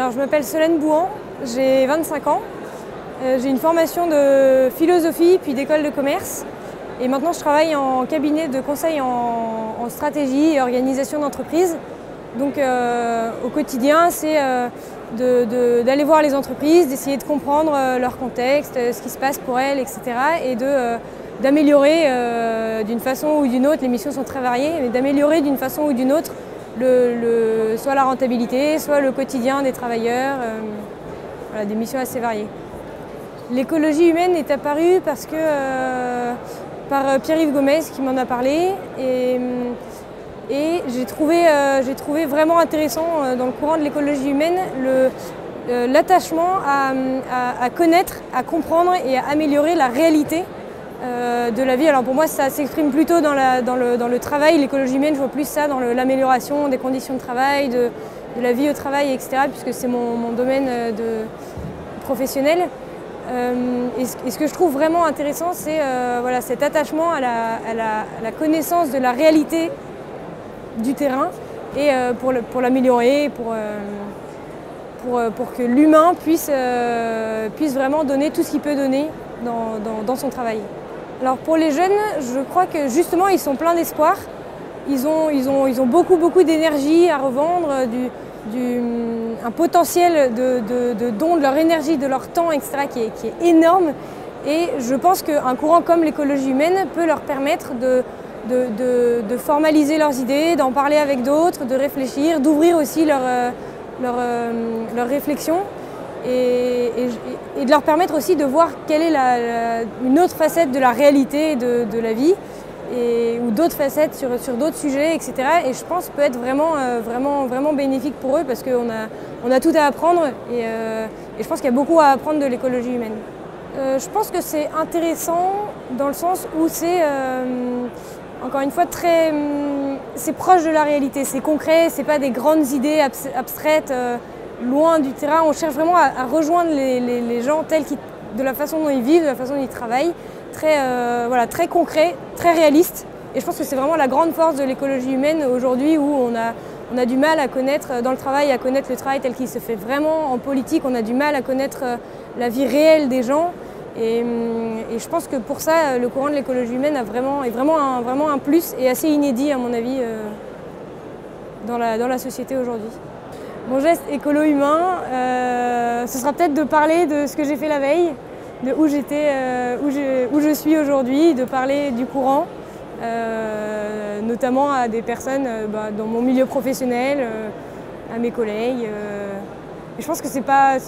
Alors je m'appelle Solène Bouhan, j'ai 25 ans. J'ai une formation de philosophie puis d'école de commerce. Et maintenant je travaille en cabinet de conseil en stratégie et organisation d'entreprise. Donc au quotidien, c'est d'aller voir les entreprises, d'essayer de comprendre leur contexte, ce qui se passe pour elles, etc. Et d'améliorer d'une façon ou d'une autre, les missions sont très variées, mais d'améliorer d'une façon ou d'une autre soit la rentabilité, soit le quotidien des travailleurs, voilà, des missions assez variées. L'écologie humaine est apparue parce que, par Pierre-Yves Gomez qui m'en a parlé et j'ai trouvé vraiment intéressant dans le courant de l'écologie humaine l'attachement à connaître, à comprendre et à améliorer la réalité de la vie. Alors pour moi ça s'exprime plutôt dans le travail, l'écologie humaine, je vois plus ça dans l'amélioration des conditions de travail, de la vie au travail, etc. puisque c'est mon domaine professionnel. Et ce que je trouve vraiment intéressant, c'est voilà, cet attachement à la connaissance de la réalité du terrain et pour l'améliorer, pour que l'humain puisse vraiment donner tout ce qu'il peut donner dans son travail. Alors pour les jeunes, je crois que justement ils sont pleins d'espoir. Ils ont beaucoup d'énergie à revendre, un potentiel de don de leur énergie, de leur temps, etc. qui est énorme. Et je pense qu'un courant comme l'écologie humaine peut leur permettre de formaliser leurs idées, d'en parler avec d'autres, de réfléchir, d'ouvrir aussi leur réflexion et de leur permettre aussi de voir quelle est une autre facette de la réalité de la vie ou d'autres facettes sur d'autres sujets, etc. Et je pense peut être vraiment bénéfique pour eux parce qu'on a tout à apprendre et je pense qu'il y a beaucoup à apprendre de l'écologie humaine. Je pense que c'est intéressant dans le sens où c'est encore une fois c'est proche de la réalité, c'est concret, c'est pas des grandes idées abstraites loin du terrain. On cherche vraiment à rejoindre les gens de la façon dont ils vivent, de la façon dont ils travaillent, très concret, très réaliste. Et je pense que c'est vraiment la grande force de l'écologie humaine aujourd'hui où on a du mal à connaître dans le travail, à connaître le travail tel qu'il se fait vraiment en politique, on a du mal à connaître la vie réelle des gens. Et je pense que pour ça, le courant de l'écologie humaine est vraiment un plus et assez inédit à mon avis dans la société aujourd'hui. Mon geste écolo-humain, ce sera peut-être de parler de ce que j'ai fait la veille, de où j'étais, où je suis aujourd'hui, de parler du courant, notamment à des personnes dans mon milieu professionnel, à mes collègues. Et je pense que c'est pas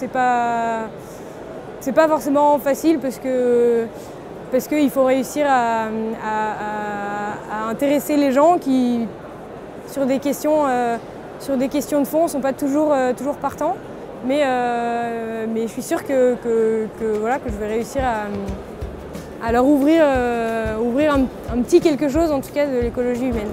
forcément facile parce qu'il faut réussir à intéresser les gens qui, sur des questions de fond, ne sont pas toujours partants. Mais je suis sûre que je vais réussir à leur ouvrir un petit quelque chose, en tout cas, de l'écologie humaine.